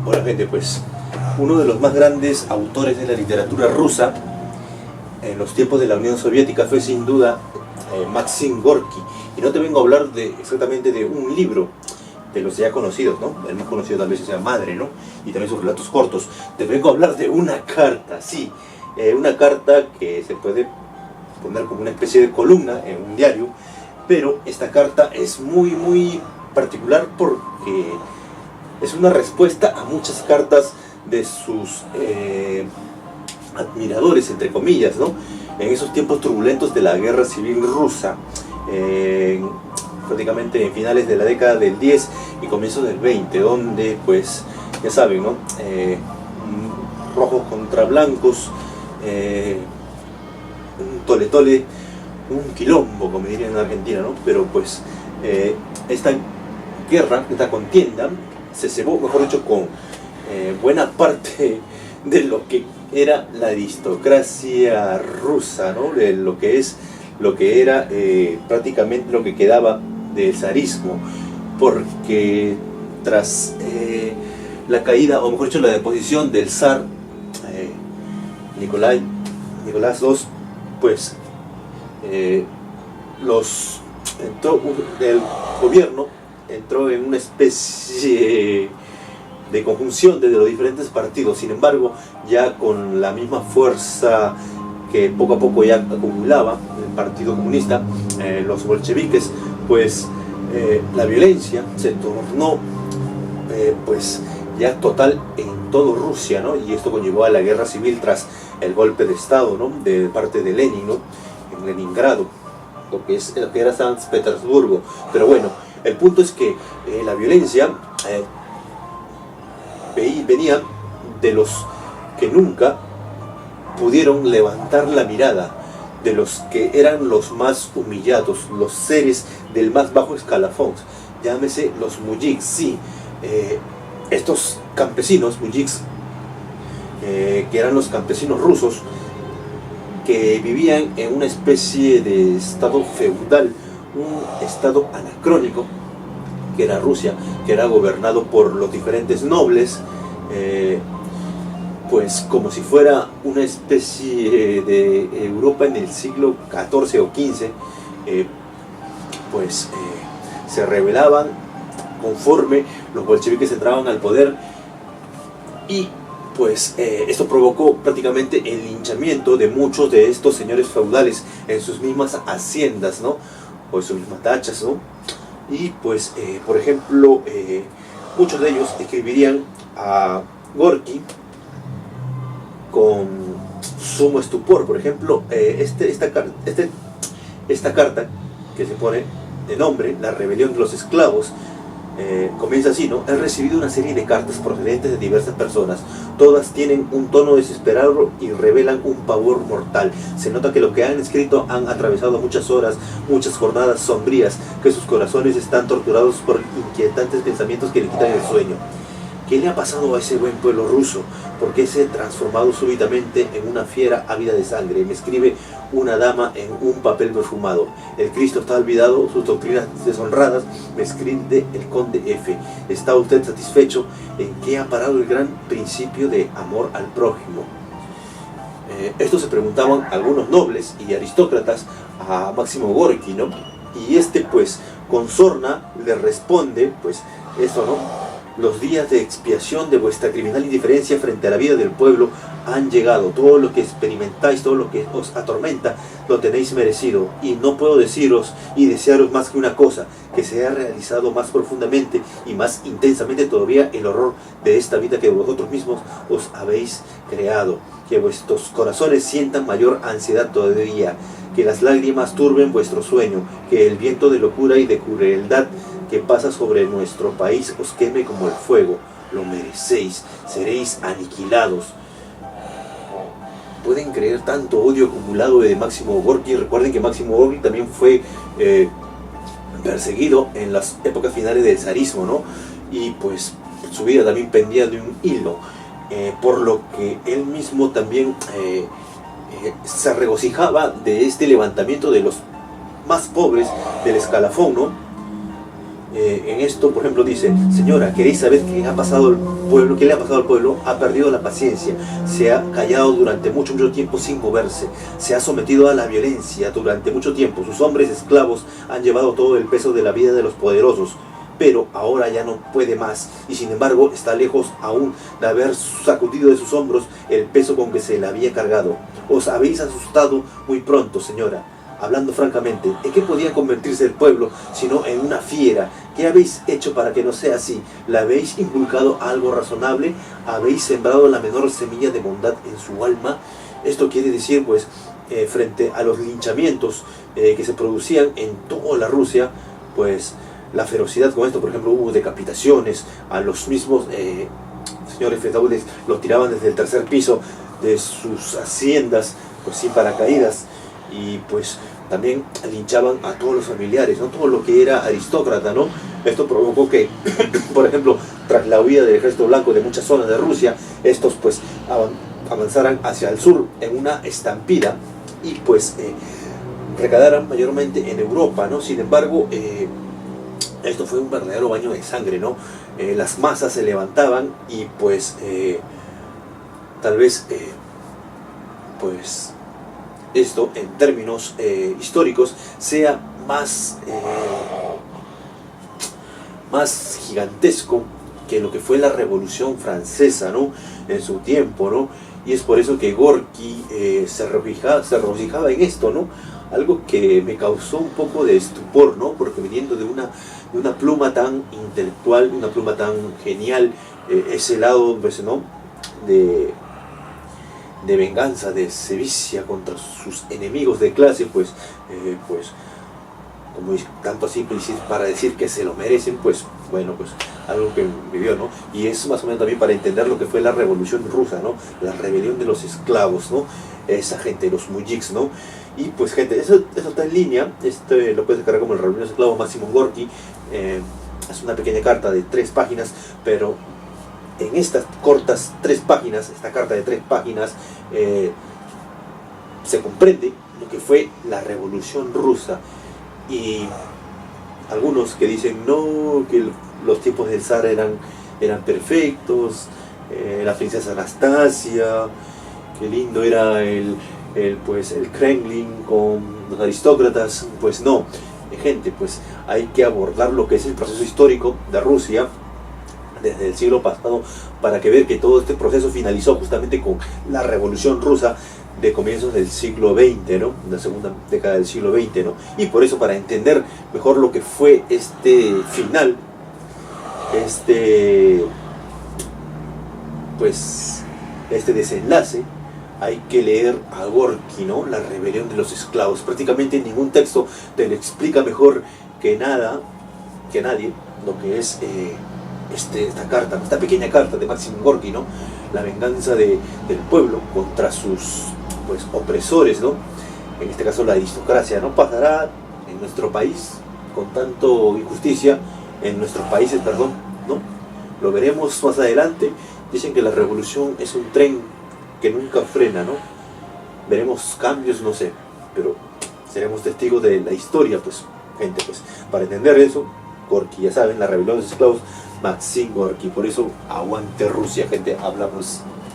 Bueno, gente, pues uno de los más grandes autores de la literatura rusa en los tiempos de la Unión Soviética fue sin duda Maxim Gorki. Y no te vengo a hablar exactamente de un libro de los ya conocidos, ¿no? El más conocido tal vez sea Madre, ¿no? Y también sus relatos cortos. Te vengo a hablar de una carta, sí, una carta que se puede poner como una especie de columna en un diario, pero esta carta es muy particular porque es una respuesta a muchas cartas de sus admiradores, entre comillas, ¿no? En esos tiempos turbulentos de la guerra civil rusa, prácticamente en finales de la década del 10 y comienzos del 20, donde, pues, ya saben, ¿no? Rojos contra blancos, un tole-tole, un quilombo, como dirían en Argentina, ¿no? Pero pues esta guerra, esta contienda, se cebó, mejor dicho, con buena parte de lo que era la aristocracia rusa, ¿no? De lo que era prácticamente lo que quedaba del zarismo, porque tras la caída, o mejor dicho, la deposición del zar Nicolás II, pues el gobierno entró en una especie de conjunción de los diferentes partidos. Sin embargo, ya con la misma fuerza que poco a poco ya acumulaba el Partido Comunista, los bolcheviques, pues la violencia se tornó pues ya total en todo Rusia, ¿no? Y esto conllevó a la guerra civil tras el golpe de estado, ¿no? De parte de Lenin, ¿no? En Leningrado, lo que era San Petersburgo. Pero bueno, el punto es que la violencia venía de los que nunca pudieron levantar la mirada, de los que eran los más humillados, los seres del más bajo escalafón, llámese los mujiks, sí, estos campesinos mujiks, que eran los campesinos rusos, que vivían en una especie de estado feudal, un estado anacrónico, que era Rusia, que era gobernado por los diferentes nobles, pues como si fuera una especie de Europa en el siglo XIV o XV, pues se rebelaban conforme los bolcheviques entraban al poder, y pues esto provocó prácticamente el linchamiento de muchos de estos señores feudales en sus mismas haciendas, ¿no? O en sus mismas dachas, ¿no? Y pues, por ejemplo, muchos de ellos escribirían a Gorki con sumo estupor. Por ejemplo, esta carta que se pone de nombre La rebelión de los esclavos, comienza así, ¿no? He recibido una serie de cartas procedentes de diversas personas. Todas tienen un tono desesperado y revelan un pavor mortal. Se nota que lo que han escrito han atravesado muchas horas, muchas jornadas sombrías, que sus corazones están torturados por inquietantes pensamientos que le quitan el sueño. ¿Qué le ha pasado a ese buen pueblo ruso? ¿Por qué se ha transformado súbitamente en una fiera ávida de sangre? Me escribe una dama en un papel perfumado. El Cristo está olvidado, sus doctrinas deshonradas. Me escribe el conde F. ¿Está usted satisfecho? ¿En qué ha parado el gran principio de amor al prójimo? Esto se preguntaban algunos nobles y aristócratas a Máximo Gorki, ¿no? Y este, pues, con sorna le responde, pues, esto, ¿no? Los días de expiación de vuestra criminal indiferencia frente a la vida del pueblo han llegado. Todo lo que experimentáis, todo lo que os atormenta, lo tenéis merecido. Y no puedo deciros y desearos más que una cosa, que se ha realizado más profundamente y más intensamente todavía el horror de esta vida que vosotros mismos os habéis creado. Que vuestros corazones sientan mayor ansiedad todavía, que las lágrimas turben vuestro sueño, que el viento de locura y de crueldad que pasa sobre nuestro país os queme como el fuego. Lo merecéis, seréis aniquilados. ¿Pueden creer tanto odio acumulado de Máximo Gorki? Recuerden que Máximo Gorki también fue perseguido en las épocas finales del zarismo, ¿no? Y pues su vida también pendía de un hilo, por lo que él mismo también se regocijaba de este levantamiento de los más pobres del escalafón, ¿no? En esto, por ejemplo, dice: señora, ¿queréis saber qué ha pasado al pueblo? ¿Qué le ha pasado al pueblo? Ha perdido la paciencia, se ha callado durante mucho tiempo sin moverse, se ha sometido a la violencia durante mucho tiempo. Sus hombres esclavos han llevado todo el peso de la vida de los poderosos, pero ahora ya no puede más, y sin embargo está lejos aún de haber sacudido de sus hombros el peso con que se le había cargado. Os habéis asustado muy pronto, señora. Hablando francamente, ¿en qué podía convertirse el pueblo sino en una fiera? ¿Qué habéis hecho para que no sea así? ¿Le habéis inculcado algo razonable? ¿Habéis sembrado la menor semilla de bondad en su alma? Esto quiere decir, pues, frente a los linchamientos que se producían en toda la Rusia, pues la ferocidad con esto, por ejemplo, hubo decapitaciones a los mismos señores feudales, los tiraban desde el tercer piso de sus haciendas, pues sin paracaídas, y pues también linchaban a todos los familiares, ¿no? Todo lo que era aristócrata, ¿no? Esto provocó que, por ejemplo, tras la huida del ejército blanco de muchas zonas de Rusia, estos pues avanzaran hacia el sur en una estampida y pues recadaran mayormente en Europa, ¿no? Sin embargo, esto fue un verdadero baño de sangre, ¿no? Las masas se levantaban y pues tal vez pues esto en términos históricos sea más gigantesco que lo que fue la Revolución Francesa, ¿no? En su tiempo, ¿no? Y es por eso que Gorki se regocijaba en esto, ¿no? Algo que me causó un poco de estupor, ¿no? Porque viniendo de una pluma tan intelectual, una pluma tan genial, ese lado, pues, ¿no? de venganza, de sevicia contra sus enemigos de clase, pues como tanto así para decir que se lo merecen, pues bueno, pues algo que vivió, ¿no? Y es más o menos también para entender lo que fue la Revolución Rusa, ¿no? La rebelión de los esclavos, ¿no? Esa gente, los mujiks, ¿no? Y pues gente, eso está en línea, lo puedes descargar como el Revolución de los Esclavos, Máximo Gorki. Es una pequeña carta de 3 páginas, pero en estas cortas 3 páginas, esta carta de 3 páginas, se comprende lo que fue la Revolución Rusa. Y algunos que dicen no, que los tiempos del zar eran perfectos, la princesa Anastasia, qué lindo era el Kremlin con los aristócratas. Pues no, gente, pues hay que abordar lo que es el proceso histórico de Rusia desde el siglo pasado, para que ver que todo este proceso finalizó justamente con la Revolución Rusa de comienzos del siglo XX, ¿no? La segunda década del siglo XX, ¿no? Y por eso, para entender mejor lo que fue este final, este desenlace, hay que leer a Gorki, ¿no? La rebelión de los esclavos. Prácticamente ningún texto te lo explica mejor que nadie, lo que es esta pequeña carta de Máximo Gorki, ¿no? La venganza del pueblo contra sus pues opresores, ¿no? En este caso la aristocracia. No pasará en nuestro país con tanto injusticia, en nuestros países, perdón, ¿no? Lo veremos más adelante. Dicen que la revolución es un tren que nunca frena, ¿no? Veremos cambios, no sé, pero seremos testigos de la historia, pues, gente, pues, para entender eso, Gorki, ya saben, la rebelión de los esclavos, Maxim Gorki. Por eso, aguante Rusia, gente, hablamos.